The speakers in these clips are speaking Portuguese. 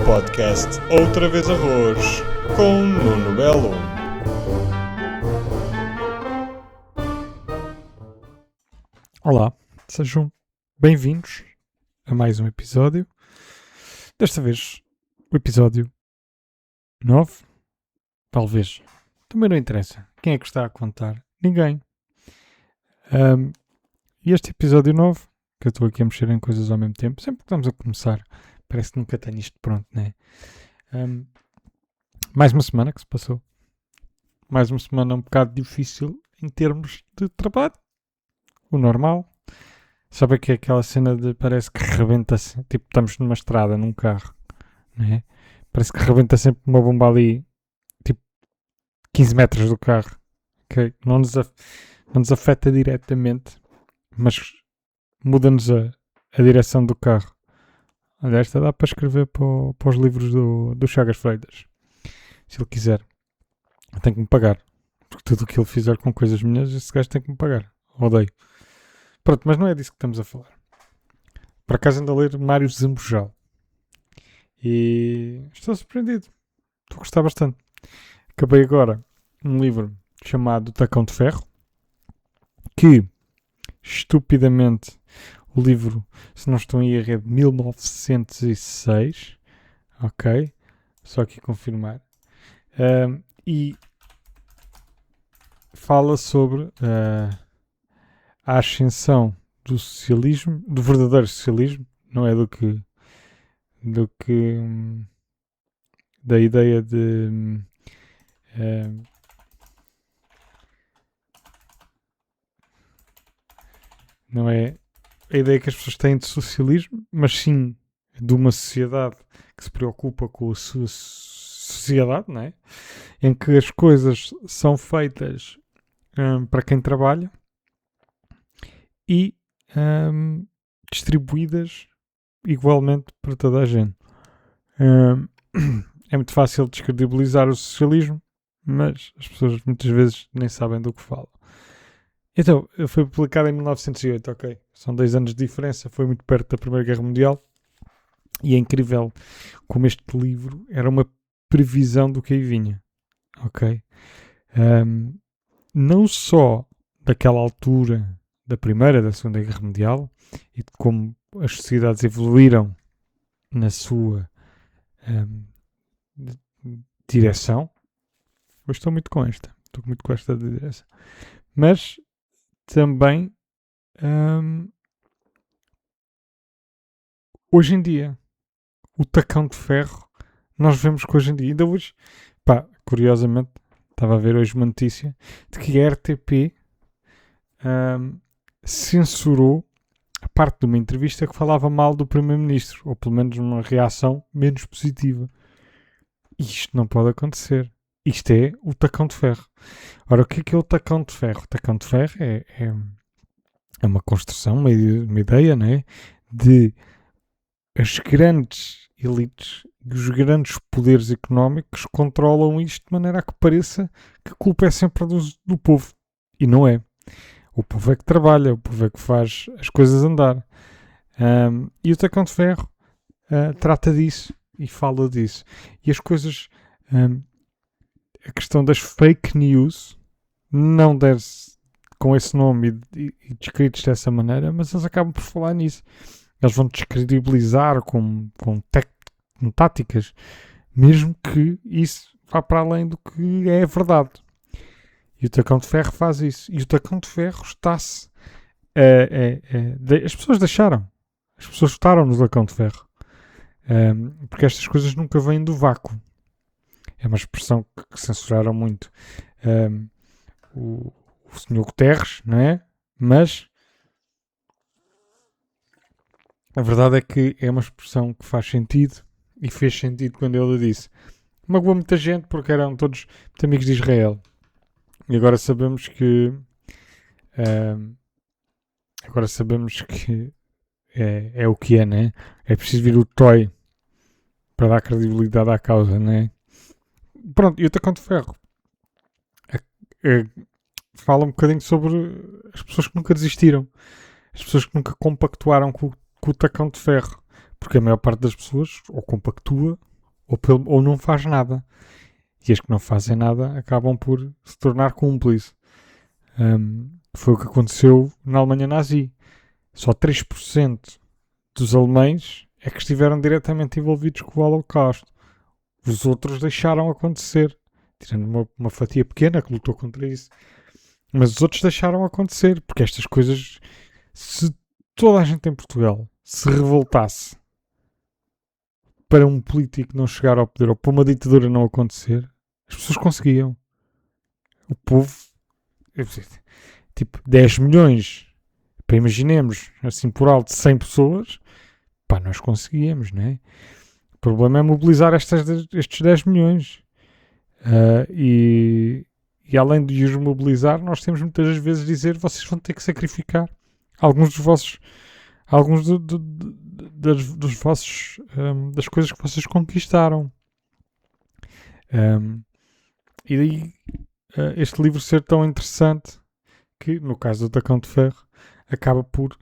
podcast Outra Vez Arroz, com Nuno Belo. Olá, sejam bem-vindos a mais um episódio. Desta vez, o episódio 9, talvez. Também não interessa. Quem é que está a contar? Ninguém. E este episódio 9, que eu estou aqui a mexer em coisas ao mesmo tempo, sempre que estamos a começar, parece que nunca tenho isto pronto, né? Mais uma semana que se passou. Mais uma semana um bocado difícil em termos de trabalho. O normal. Sabe que é aquela cena de parece que rebenta, tipo estamos numa estrada, num carro, né? Parece que rebenta sempre uma bomba ali, tipo 15 metros do carro, ok? Não nos afeta diretamente, mas muda-nos a direção do carro. Olha, esta dá para escrever para os livros do Chagas Freitas, se ele quiser. Tem que me pagar, porque tudo o que ele fizer com coisas minhas, esse gajo tem que me pagar. Odeio. Pronto, mas não é disso que estamos a falar. Por acaso ando a ler Mário Zambujal. E estou surpreendido. Estou a gostar bastante. Acabei agora um livro chamado Tacão de Ferro. Que, estupidamente, o livro, se não estou em erro, é de 1906. Ok? Só aqui confirmar. E fala sobre a ascensão do socialismo, do verdadeiro socialismo, não é do que da ideia de não é a ideia que as pessoas têm de socialismo, mas sim de uma sociedade que se preocupa com a sua sociedade, não é? Em que as coisas são feitas para quem trabalha e distribuídas igualmente para toda a gente. É muito fácil descredibilizar o socialismo, mas as pessoas muitas vezes nem sabem do que falam. Então, foi publicado em 1908, ok? São 10 anos de diferença, foi muito perto da Primeira Guerra Mundial. E é incrível como este livro era uma previsão do que aí vinha, ok? Não só daquela altura da Primeira e da Segunda Guerra Mundial e de como as sociedades evoluíram na sua direção. Eu estou muito com esta direção. Mas também hoje em dia, o tacão de ferro, nós vemos que hoje em dia, ainda hoje, curiosamente, estava a ver hoje uma notícia de que a RTP censurou a parte de uma entrevista que falava mal do Primeiro-Ministro, ou pelo menos uma reação menos positiva. Isto não pode acontecer. Isto é o tacão de ferro. Ora, o que é o tacão de ferro? O tacão de ferro é uma construção, uma ideia, não é? De as grandes elites e os grandes poderes económicos controlam isto de maneira a que pareça que a culpa é sempre do povo. E não é. O povo é que trabalha, o povo é que faz as coisas andar. E o tacão de ferro trata disso e fala disso. E as coisas... a questão das fake news não deve-se com esse nome e descritos dessa maneira, mas eles acabam por falar nisso. Eles vão descredibilizar com táticas, mesmo que isso vá para além do que é verdade. E o tacão de ferro faz isso. E o tacão de ferro está-se... as pessoas deixaram. As pessoas votaram no tacão de ferro. Porque estas coisas nunca vêm do vácuo. É uma expressão que censuraram muito o Sr. Guterres, não é? Mas a verdade é que é uma expressão que faz sentido e fez sentido quando ele disse. Magoou muita gente porque eram todos muito amigos de Israel. E agora sabemos que é o que é, né? É preciso vir o Toy para dar credibilidade à causa, né? Pronto, e o tacão de ferro fala um bocadinho sobre as pessoas que nunca desistiram, as pessoas que nunca compactuaram com o tacão de ferro, porque a maior parte das pessoas ou compactua ou não faz nada. E as que não fazem nada acabam por se tornar cúmplices. Foi o que aconteceu na Alemanha nazi. Só 3% dos alemães é que estiveram diretamente envolvidos com o Holocausto. Os outros deixaram acontecer, tirando uma fatia pequena que lutou contra isso. Mas os outros deixaram acontecer, porque estas coisas, se toda a gente em Portugal se revoltasse para um político não chegar ao poder ou para uma ditadura não acontecer, as pessoas conseguiam. O povo, tipo, 10 milhões, para imaginemos, assim por alto, 100 pessoas, pá, nós conseguíamos, não é? O problema é mobilizar estes 10 milhões. E além de os mobilizar, nós temos muitas das vezes dizer vocês vão ter que sacrificar alguns dos vossos dos vossos das coisas que vocês conquistaram. E daí este livro ser tão interessante que, no caso do Tacão de Ferro, acaba por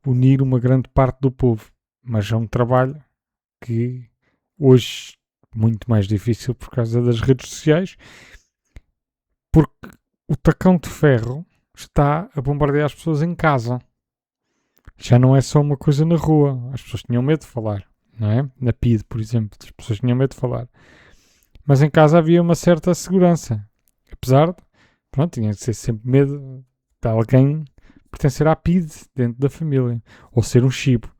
unir uma grande parte do povo. Mas é um trabalho que hoje muito mais difícil por causa das redes sociais, porque o Tacão de Ferro está a bombardear as pessoas em casa. Já não é só uma coisa na rua. As pessoas tinham medo de falar, não é? Na PIDE, por exemplo, as pessoas tinham medo de falar. Mas em casa havia uma certa segurança. Apesar de, pronto, tinha de ser sempre medo de alguém pertencer à PIDE dentro da família. Ou ser um chibo.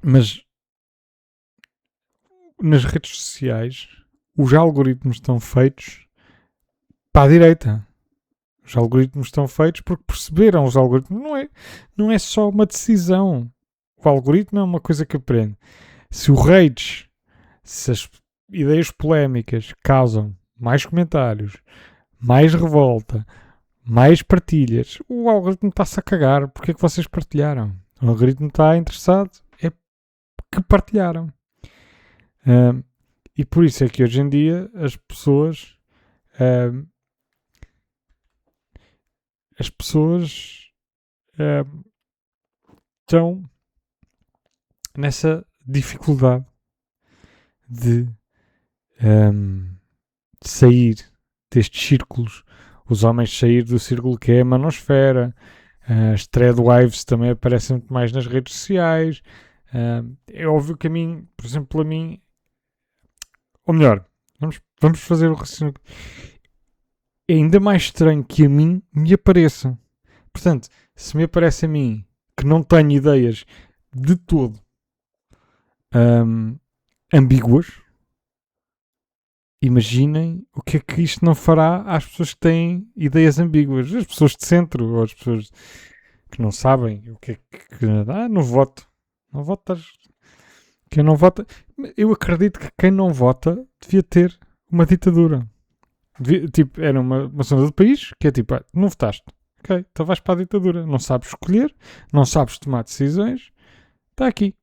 Mas nas redes sociais, os algoritmos estão feitos para a direita. Os algoritmos estão feitos porque perceberam os algoritmos. Não é só uma decisão. O algoritmo é uma coisa que aprende. Se o rage, se as ideias polémicas causam mais comentários, mais revolta, mais partilhas, o algoritmo está-se a cagar. Porque é que vocês partilharam? O algoritmo está interessado é que partilharam. E por isso é que hoje em dia as pessoas estão nessa dificuldade de sair destes círculos. Os homens sair do círculo que é a manosfera. As threadwives também aparecem muito mais nas redes sociais. É óbvio que a mim, por exemplo, a mim, ou melhor, vamos fazer o raciocínio. É ainda mais estranho que a mim me apareça. Portanto, se me aparece a mim que não tenho ideias de todo ambíguas, imaginem o que é que isto não fará às pessoas que têm ideias ambíguas. As pessoas de centro, ou as pessoas que não sabem o que é que... não voto. Não votas. Quem não vota... Eu acredito que quem não vota devia ter uma ditadura. Tipo, era uma zona do país que é tipo, não votaste. Ok, então vais para a ditadura. Não sabes escolher, não sabes tomar decisões. Está aqui.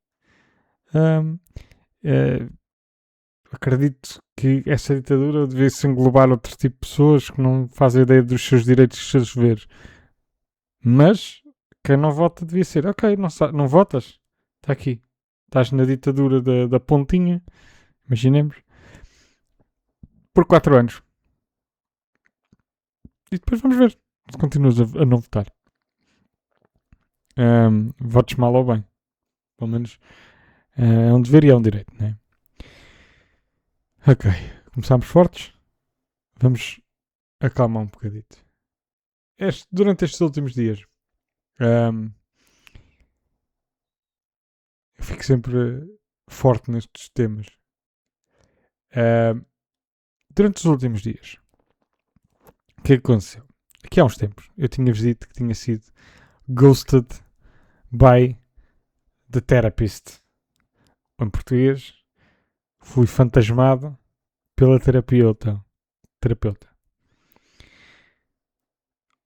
Acredito que essa ditadura devia-se englobar outro tipo de pessoas que não fazem ideia dos seus direitos e dos seus deveres. Mas quem não vota devia ser, ok, não votas? Está aqui. Estás na ditadura da pontinha, imaginemos, por 4 anos. E depois vamos ver se continuas a não votar. Votes mal ou bem. Pelo menos é um dever e é um direito, não é? Ok, começámos fortes. Vamos acalmar um bocadito. Durante estes últimos dias, eu fico sempre forte nestes temas. Durante os últimos dias, o que é que aconteceu? Aqui há uns tempos, eu tinha-vos dito que tinha sido ghosted by the therapist. Em português, fui fantasmado pela terapeuta.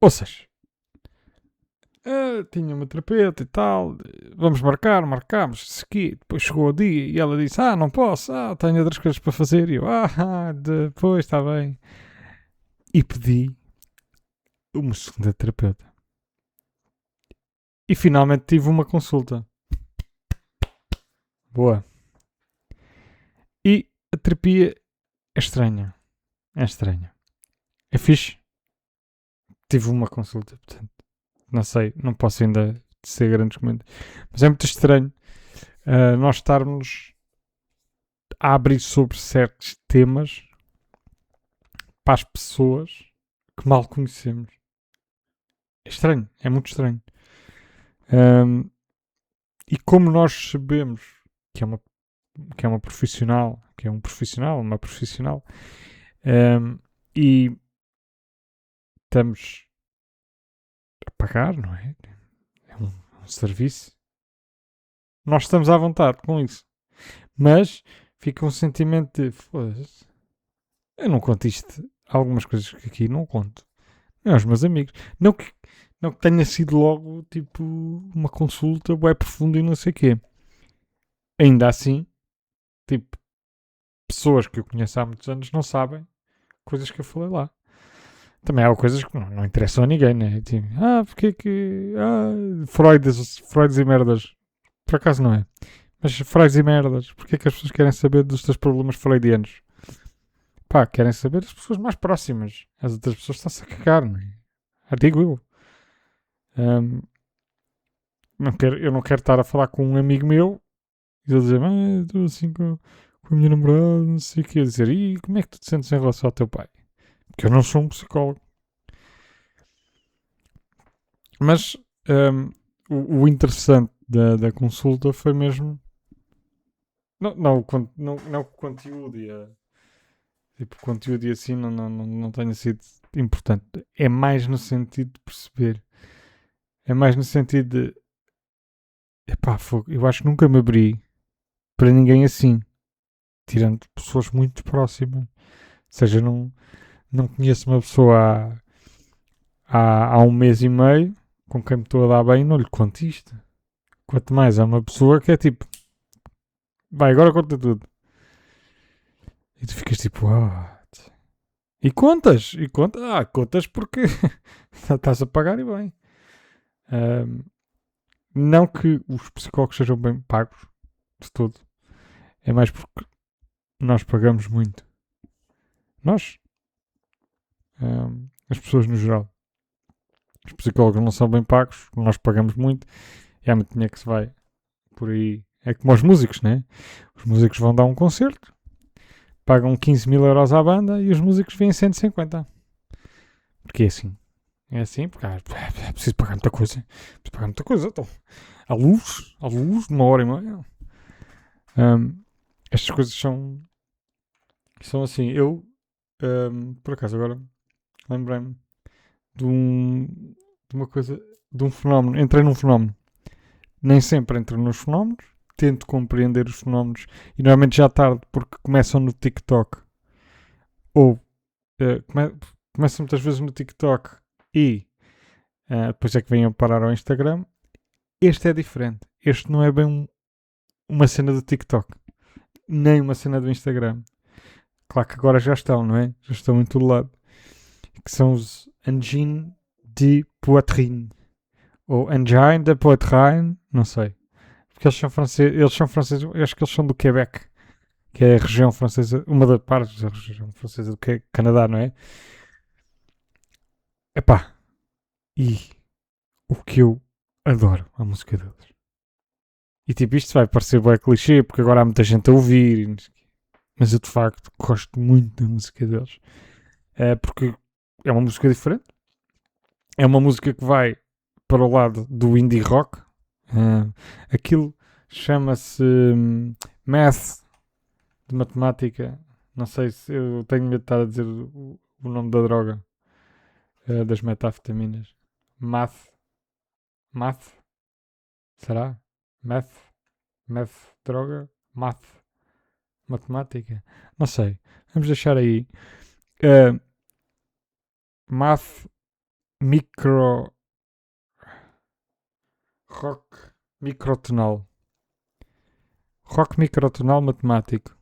Ou seja, tinha uma terapeuta e tal, marcámos, segui, depois chegou o dia e ela disse, não posso, tenho outras coisas para fazer, e eu, depois está bem. E pedi uma segunda terapeuta. E finalmente tive uma consulta. Boa. E a terapia é estranha. É estranha. É fixe. Tive uma consulta, portanto, não sei, não posso ainda ser grandes comentários. Mas é muito estranho nós estarmos a abrir sobre certos temas para as pessoas que mal conhecemos. É estranho, é muito estranho. E como nós sabemos que é uma profissional, que é um profissional, uma profissional, e estamos a pagar, não é? É um serviço. Nós estamos à vontade com isso. Mas fica um sentimento de foda-se. Eu não conto isto. Há algumas coisas que aqui não conto. Não aos meus amigos. Não que tenha sido logo tipo uma consulta bué profunda e não sei o quê. Ainda assim, tipo, pessoas que eu conheço há muitos anos não sabem coisas que eu falei lá. Também há coisas que não interessam a ninguém, né? Tipo, porque que. Freuds e merdas. Por acaso não é. Mas Freuds e merdas. Porque é que as pessoas querem saber dos teus problemas freudianos? Pá, querem saber as pessoas mais próximas. As outras pessoas estão-se a cagar, não é? Digo eu. Eu não quero estar a falar com um amigo meu e ele dizer, estou assim com a minha namorada, não sei o que. Dizer, e como é que tu te sentes em relação ao teu pai? Porque eu não sou um psicólogo. Mas o interessante da consulta foi mesmo. Não o conteúdo e tipo, o conteúdo e assim não tenha sido importante. É mais no sentido de perceber. É mais no sentido de. Epá, eu acho que nunca me abri para ninguém assim. Tirando pessoas muito próximas. Ou seja, não conheço uma pessoa há um mês e meio com quem me estou a dar bem e não lhe conto isto. Quanto mais há uma pessoa que é tipo, vai, agora conta tudo. E tu ficas tipo, E contas, contas porque estás a pagar e bem. Não que os psicólogos sejam bem pagos, de todo. É mais porque nós pagamos muito. Nós, as pessoas no geral. Os psicólogos não são bem pagos, nós pagamos muito. E há muito dinheiro que se vai por aí. É como os músicos, né? Os músicos vão dar um concerto, pagam 15 mil euros à banda e os músicos vêm 150. Porque é assim. É assim, porque é preciso pagar muita coisa. Preciso pagar muita coisa. Então, à luz, uma hora e meia. Estas coisas são assim. Eu, por acaso, agora lembrei-me de, de uma coisa, de um fenómeno. Entrei num fenómeno. Nem sempre entro nos fenómenos. Tento compreender os fenómenos e normalmente já tarde porque começam no TikTok ou começam muitas vezes no TikTok e depois é que venham parar ao Instagram. Este é diferente. Este não é bem uma cena do TikTok, nem uma cena do Instagram. Claro que agora já estão, não é? Já estão em todo lado. Que são os Engine de Poitrine. Ou Engine de Poitrine, não sei. Porque eles são franceses, eu acho que eles são do Quebec, que é a região francesa, uma das partes da região francesa do Canadá, não é? Epá, e o que eu adoro a música deles. E tipo, isto vai parecer bem clichê, porque agora há muita gente a ouvir, mas eu de facto gosto muito da música deles. Porque é uma música diferente. É uma música que vai para o lado do indie rock. Aquilo chama-se Math, de matemática. Não sei se eu tenho medo de estar a dizer o nome da droga, das metafetaminas. Math, será? Math, droga, matemática. Não sei. Vamos deixar aí. Math, micro, rock, microtonal. Rock microtonal matemático.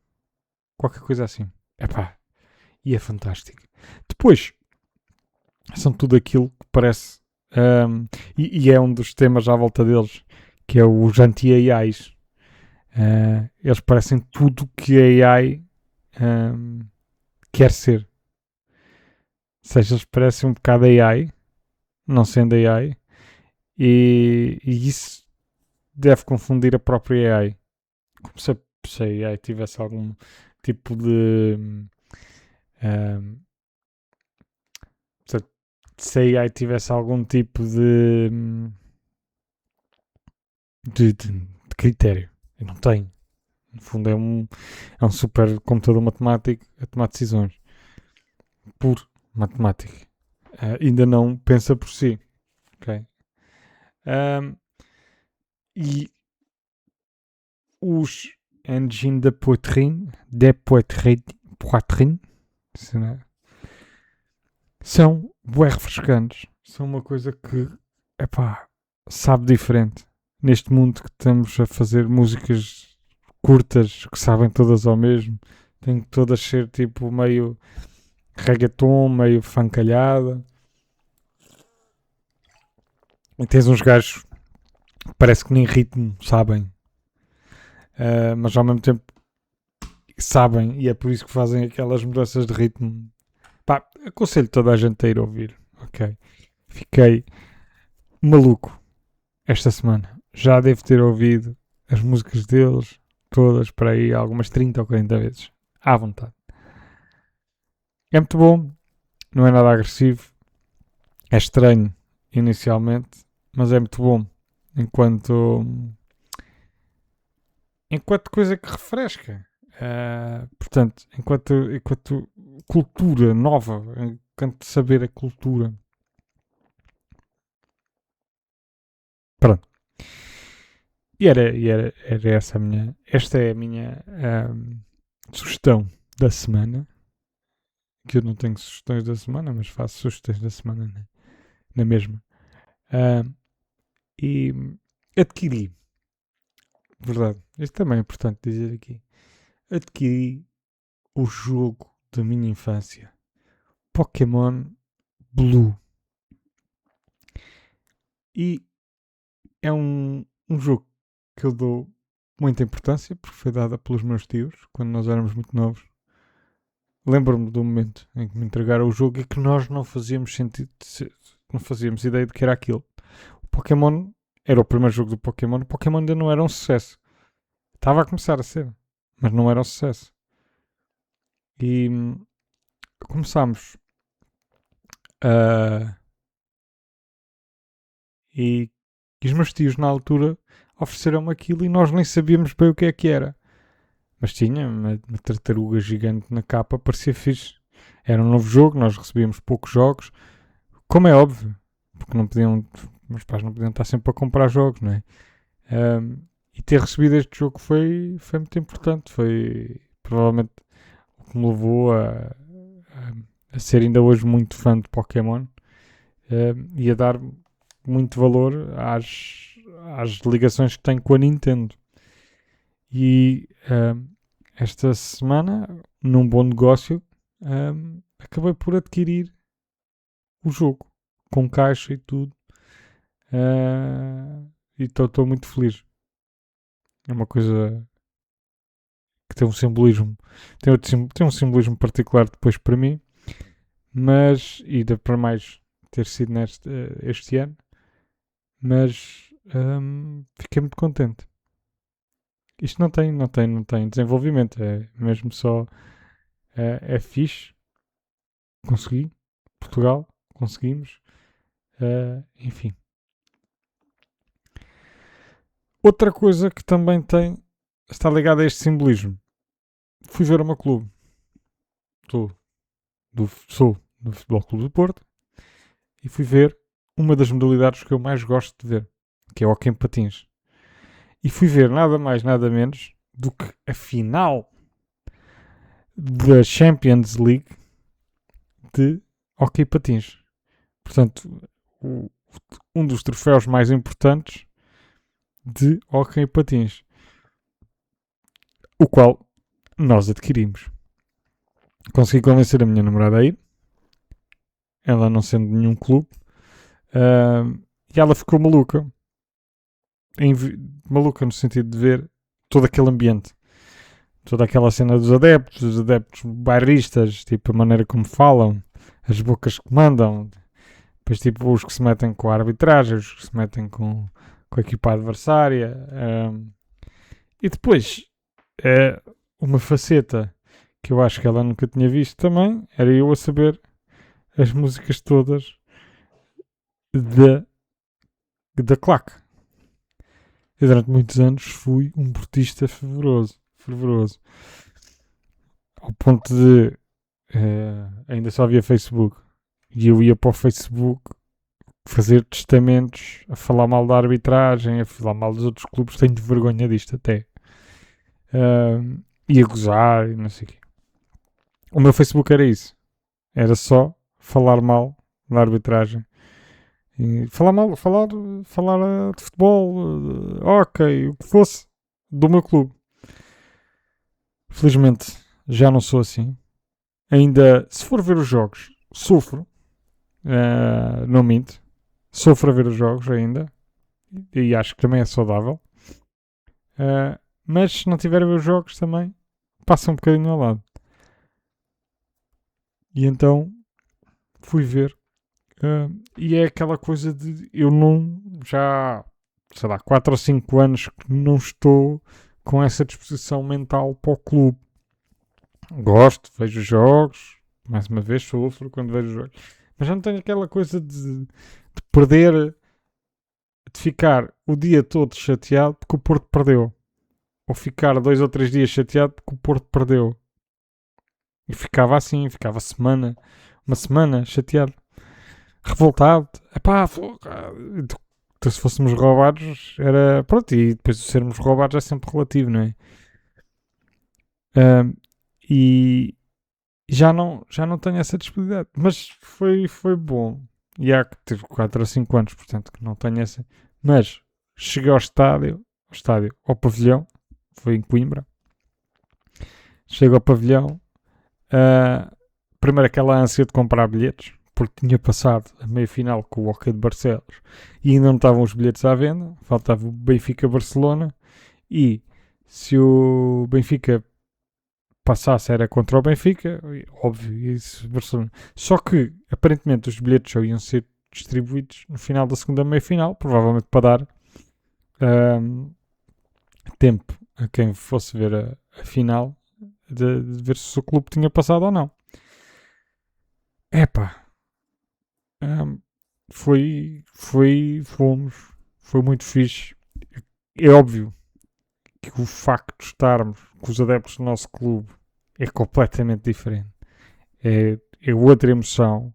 Qualquer coisa assim. Epá, e é fantástico. Depois, são tudo aquilo que parece. E é um dos temas à volta deles, que é os anti-AIs. Eles parecem tudo que a AI quer ser. Ou seja, eles parecem um bocado AI, não sendo AI, e isso deve confundir a própria AI. Como se a AI tivesse algum tipo de. Um, se a AI tivesse algum tipo de critério. E não tem. No fundo, é um super computador matemático a tomar decisões. Por matemática. Ainda não pensa por si. Ok? E os engine de Poitrine, são bué refrescantes. São uma coisa que, epá, sabe diferente. Neste mundo que estamos a fazer músicas curtas, que sabem todas ao mesmo, têm que todas ser tipo meio reggaeton, meio fancalhada. E tens uns gajos que parece que nem ritmo sabem, mas ao mesmo tempo sabem, e é por isso que fazem aquelas mudanças de ritmo. Pá, aconselho toda a gente a ir ouvir, ok? Fiquei maluco esta semana. Já devo ter ouvido as músicas deles todas para aí algumas 30 ou 40 vezes. À vontade. É muito bom, não é nada agressivo. É estranho inicialmente, mas é muito bom. Enquanto coisa que refresca. Portanto, enquanto cultura nova, enquanto saber a cultura. Pronto. Era essa a minha. Esta é a minha sugestão da semana. Que eu não tenho sugestões da semana, mas faço sugestões da semana na mesma. E adquiri, verdade, isto também é importante dizer aqui. Adquiri o jogo da minha infância, Pokémon Blue. E é um jogo que eu dou muita importância, porque foi dada pelos meus tios quando nós éramos muito novos. Lembro-me do momento em que me entregaram o jogo e que nós não fazíamos sentido, não fazíamos ideia de que era aquilo. O Pokémon era o primeiro jogo do Pokémon. O Pokémon ainda não era um sucesso. Estava a começar a ser, mas não era um sucesso. E começámos a. E, e os meus tios na altura ofereceram-me aquilo e nós nem sabíamos bem o que é que era. Mas tinha uma tartaruga gigante na capa, parecia fixe. Era um novo jogo, nós recebíamos poucos jogos, como é óbvio, porque não podiam, meus pais não podiam estar sempre a comprar jogos, não é? E ter recebido este jogo foi muito importante, foi provavelmente o que me levou a ser ainda hoje muito fã de Pokémon e a dar muito valor às ligações que tenho com a Nintendo. E esta semana, num bom negócio, acabei por adquirir o jogo, com caixa e tudo. E estou muito feliz. É uma coisa que tem um simbolismo. Tem um simbolismo particular depois para mim, mas ainda para mais ter sido este ano. Mas fiquei muito contente. Isto não tem desenvolvimento, é mesmo só é fixe. Consegui, Portugal, conseguimos. Enfim. Outra coisa que também está ligada a este simbolismo. Fui ver o meu clube. Sou do Futebol Clube do Porto e fui ver uma das modalidades que eu mais gosto de ver, que é o hóquei em patins. E fui ver nada mais, nada menos do que a final da Champions League de hóquei em patins. Portanto, um dos troféus mais importantes de hóquei em patins, o qual nós adquirimos. Consegui convencer a minha namorada a ir, ela não sendo de nenhum clube, e ela ficou maluca. Maluca no sentido de ver todo aquele ambiente. Toda aquela cena dos adeptos, os adeptos bairristas, tipo, a maneira como falam, as bocas que mandam, depois tipo os que se metem com a arbitragem, os que se metem com a equipa adversária. E depois, uma faceta que eu acho que ela nunca tinha visto também, era eu a saber as músicas todas da claque. Eu durante muitos anos fui um portista fervoroso. Ao ponto de ainda só havia Facebook. E eu ia para o Facebook fazer testamentos a falar mal da arbitragem, a falar mal dos outros clubes. Tenho vergonha disto até. E a gozar e não sei o quê. O meu Facebook era isso. Era só falar mal da arbitragem. E falar de futebol, ok, o que fosse, do meu clube. Felizmente já não sou assim. Ainda, se for ver os jogos, sofro. Não minto. Sofro a ver os jogos ainda. E acho que também é saudável. Mas se não tiver a ver os jogos também, passa um bocadinho ao lado. E então fui ver. E é aquela coisa de eu não, já, sei lá, 4 ou 5 anos que não estou com essa disposição mental para o clube. Gosto, vejo jogos, mais uma vez sofro quando vejo jogos, mas já não tenho aquela coisa de perder, de ficar o dia todo chateado porque o Porto perdeu, ou ficar 2 ou 3 dias chateado porque o Porto perdeu. E ficava assim, ficava uma semana chateado, revoltado. Epá, então, se fôssemos roubados, era pronto, e depois de sermos roubados é sempre relativo, não é? E já não tenho essa disponibilidade, mas foi bom. E há que tive 4 ou 5 anos, portanto que não tenho essa. Mas cheguei ao pavilhão, foi em Coimbra. Chego ao pavilhão, primeiro aquela ânsia de comprar bilhetes, porque tinha passado a meia-final com o Hockey de Barcelos e ainda não estavam os bilhetes à venda, faltava o Benfica-Barcelona e se o Benfica passasse era contra o Benfica, óbvio, isso, Barcelona. Só que aparentemente os bilhetes só iam ser distribuídos no final da segunda meia-final, provavelmente para dar tempo a quem fosse ver a final de ver se o clube tinha passado ou não. Epá, fomos, foi muito fixe. É óbvio que o facto de estarmos com os adeptos do nosso clube é completamente diferente. É outra emoção.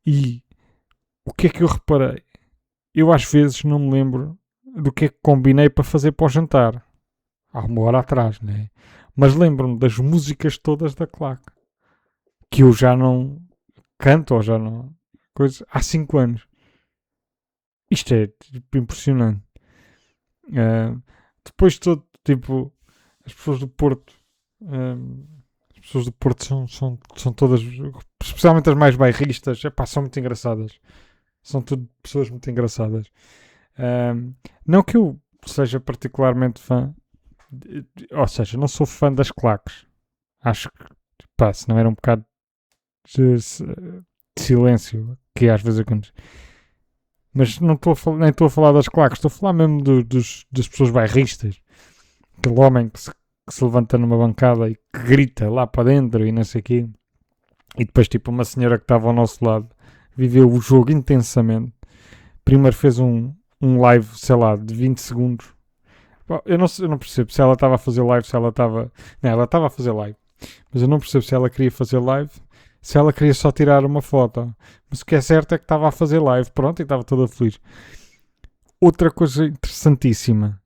E o que é que eu reparei? Eu às vezes não me lembro do que é que combinei para fazer para o jantar. Há uma hora atrás, né? Mas lembro-me das músicas todas da claque. Que eu já não canto ou já não... há 5 anos. Isto é tipo, impressionante. Depois todo, tipo, as pessoas do Porto... as pessoas do Porto são todas... Especialmente as mais bairristas. Epá, são muito engraçadas. São tudo pessoas muito engraçadas. Não que eu seja particularmente fã... ou seja, não sou fã das claques. Acho que, pá, se não era um bocado de silêncio, que às vezes acontece. Mas não nem estou a falar das claques, estou a falar mesmo das pessoas bairristas. Aquele homem que se levanta numa bancada e que grita lá para dentro e não sei o quê. E depois, tipo, uma senhora que estava ao nosso lado viveu o jogo intensamente. Primeiro fez um live, sei lá, de 20 segundos. Eu não percebo se ela estava a fazer live, se ela estava... Não, ela estava a fazer live. Mas eu não percebo se ela queria fazer live, se ela queria só tirar uma foto. Mas o que é certo é que estava a fazer live, pronto, e estava toda feliz. Outra coisa interessantíssima.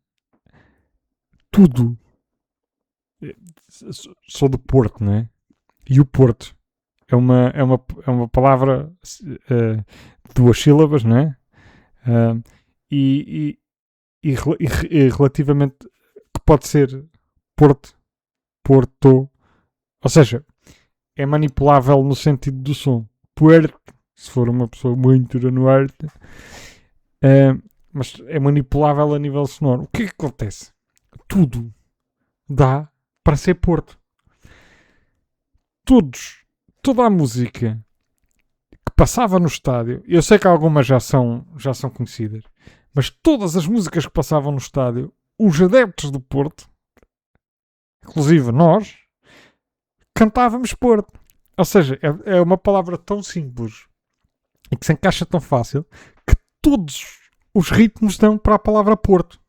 Tudo. Sou do Porto, não é? E o Porto é uma palavra de 2 sílabas, não é? E relativamente que pode ser Porto, ou seja, é manipulável no sentido do som. Puerto, se for uma pessoa muito do norte, mas é manipulável a nível sonoro. O que é que acontece? tudo dá para ser Porto. Toda a música que passava no estádio, eu sei que algumas já são conhecidas, mas todas as músicas que passavam no estádio, os adeptos do Porto, inclusive nós, cantávamos Porto. Ou seja, é uma palavra tão simples e que se encaixa tão fácil que todos os ritmos dão para a palavra Porto.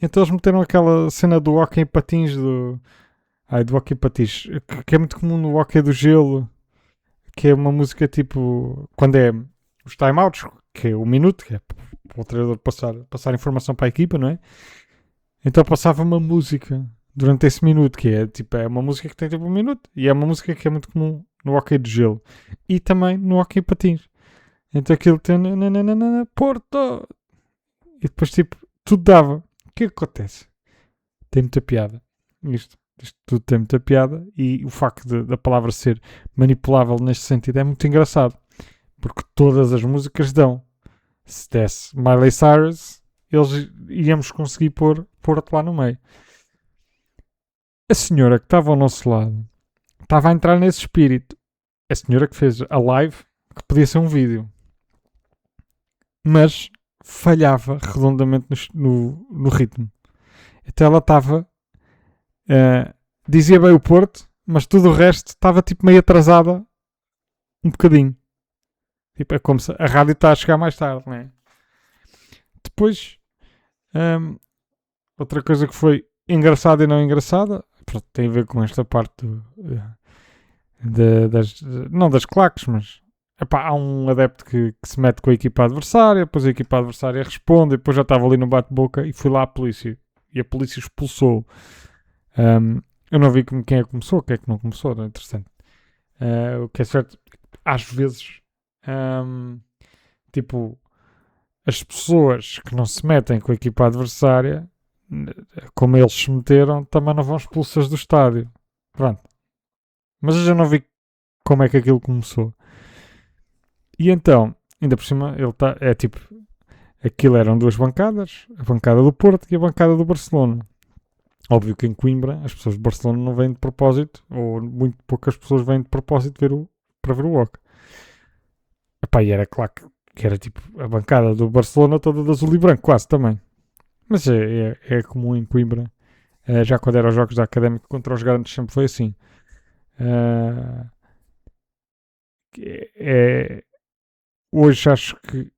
Então eles meteram aquela cena do hóquei em patins, do hóquei em patins, que é muito comum no hóquei do gelo, que é uma música tipo, quando é os timeouts, que é o minuto, que é para o treinador passar informação para a equipa, não é? Então passava uma música durante esse minuto, que é tipo, é uma música que tem tipo um minuto, e é uma música que é muito comum no hóquei de gelo e também no hóquei em patins. Então aquilo tem Porto, e depois tipo tudo dava. O que é que acontece? Tem muita piada. Isto tudo tem muita piada, e o facto da palavra ser manipulável neste sentido é muito engraçado, porque todas as músicas dão. Se desse Miley Cyrus, eles íamos conseguir pôr lá no meio. A senhora que estava ao nosso lado estava a entrar nesse espírito. A senhora que fez a live, que podia ser um vídeo, mas falhava redondamente no ritmo. Então ela estava, dizia bem o Porto, mas tudo o resto estava tipo meio atrasada um bocadinho. Tipo, é como se a rádio está a chegar mais tarde, não é? Depois, outra coisa que foi engraçada e não engraçada, tem a ver com esta parte não das claques, mas epá, há um adepto que se mete com a equipa adversária, depois a equipa adversária responde, depois já estava ali no bate-boca e fui lá à polícia. E a polícia expulsou. Eu não vi quem é que começou, quem é que não começou, não é interessante. O que é certo, às vezes, tipo, as pessoas que não se metem com a equipa adversária, como eles se meteram, também não vão expulsas do estádio. Pronto. Mas eu já não vi como é que aquilo começou. E então, ainda por cima, ele está. É tipo. Aquilo eram duas bancadas, a bancada do Porto e a bancada do Barcelona. Óbvio que em Coimbra as pessoas de Barcelona não vêm de propósito, ou muito poucas pessoas vêm de propósito para ver o Walk. Epá, e era claro que era tipo a bancada do Barcelona toda de azul e branco, quase também. Mas é comum em Coimbra. Já quando eram os jogos da Académica contra os grandes sempre foi assim. Hoje acho que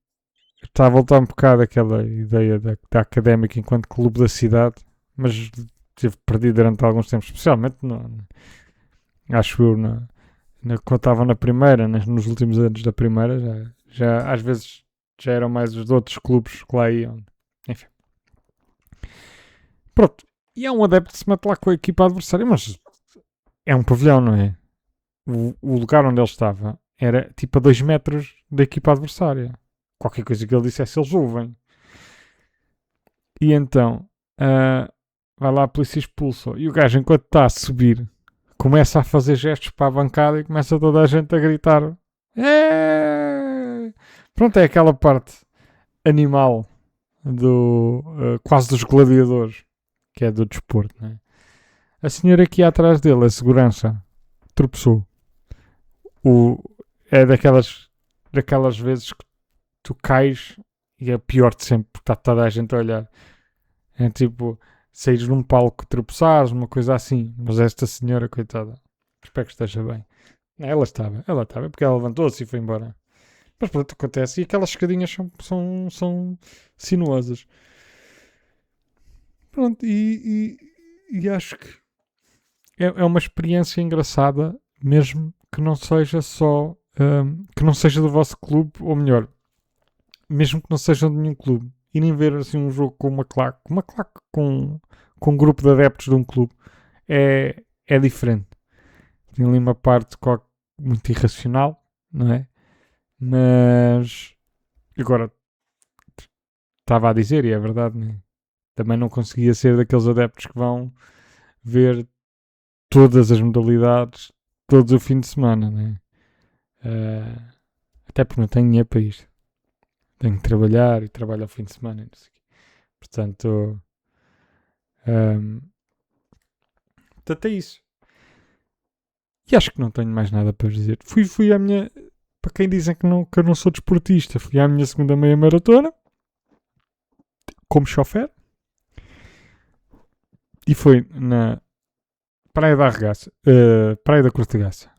está a voltar um bocado aquela ideia da Académica enquanto clube da cidade, mas teve perdido durante alguns tempos, especialmente acho eu quando estava na primeira, nos últimos anos da primeira, já às vezes já eram mais os outros clubes que lá iam. Enfim. Pronto. E é um adepto que se mete lá com a equipa adversária, mas é um pavilhão, não é? O lugar onde ele estava era tipo a 2 metros da equipa adversária. Qualquer coisa que ele dissesse, eles ouvem. E então, vai lá a polícia e expulsa. E o gajo, enquanto está a subir, começa a fazer gestos para a bancada e começa toda a gente a gritar. Pronto, é aquela parte animal quase dos gladiadores, que é do desporto, não é? A senhora aqui atrás dele, a segurança, tropeçou. É daquelas vezes que tu cais e é pior de sempre, porque está toda a gente a olhar. É tipo, saíres num palco, tropeçares, uma coisa assim. Mas esta senhora, coitada, espero que esteja bem. Ela estava, porque ela levantou-se e foi embora. Mas pronto, acontece. E aquelas escadinhas são sinuosas. Pronto, e acho que é uma experiência engraçada, mesmo que não seja só. Que não seja do vosso clube, ou melhor, mesmo que não seja de nenhum clube. E nem ver assim um jogo com uma claque com um grupo de adeptos de um clube é diferente. Tem ali uma parte muito irracional, não é? Mas agora estava a dizer, e é verdade, né? Também não conseguia ser daqueles adeptos que vão ver todas as modalidades todos o fim de semana, né? Até porque não tenho dinheiro para isto. Tenho que trabalhar e trabalho ao fim de semana. Não sei. Portanto, Portanto, é isso. E acho que não tenho mais nada para dizer. Fui à minha... Para quem dizem que eu não sou desportista, fui à minha segunda meia maratona como chofer e foi na Praia da Arregaça, Praia da Cortegaça,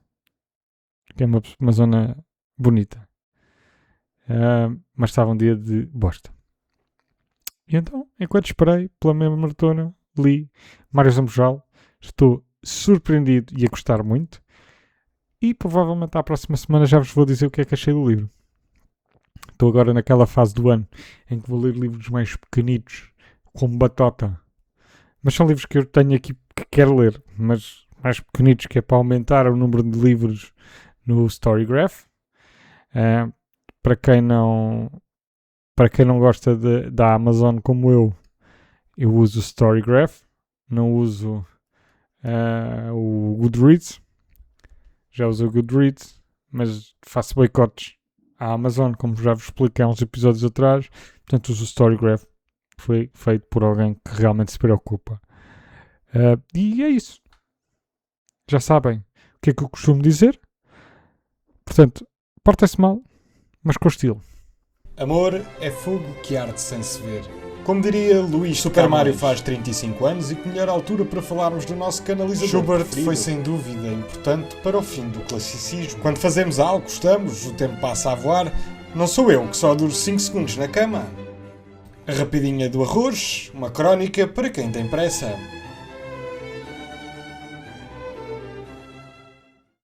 que é uma zona bonita, mas estava um dia de bosta. E então, enquanto esperei pela meia maratona, li Mário Zambojal, estou surpreendido e a gostar muito. E provavelmente à próxima semana já vos vou dizer o que é que achei do livro. Estou agora naquela fase do ano em que vou ler livros mais pequenitos, como Batota. Mas são livros que eu tenho aqui que quero ler, mas mais pequenitos, que é para aumentar o número de livros no Storygraph. Para quem não gosta da Amazon como eu uso o Storygraph, não uso o Goodreads. Já uso o Goodreads, mas faço boicotes à Amazon, como já vos expliquei há uns episódios atrás. Portanto, uso o Storygraph. Foi feito por alguém que realmente se preocupa. E é isso. Já sabem o que é que eu costumo dizer. Portanto, portem-se mal, mas com estilo. Amor é fogo que arde sem se ver. Como diria Luís, Super Mario faz 35 anos e que melhor altura para falarmos do nosso canalizador Schubert preferido. Foi sem dúvida importante para o fim do classicismo. Quando fazemos algo, gostamos, o tempo passa a voar. Não sou eu que só duro 5 segundos na cama. A rapidinha do arroz, uma crónica para quem tem pressa.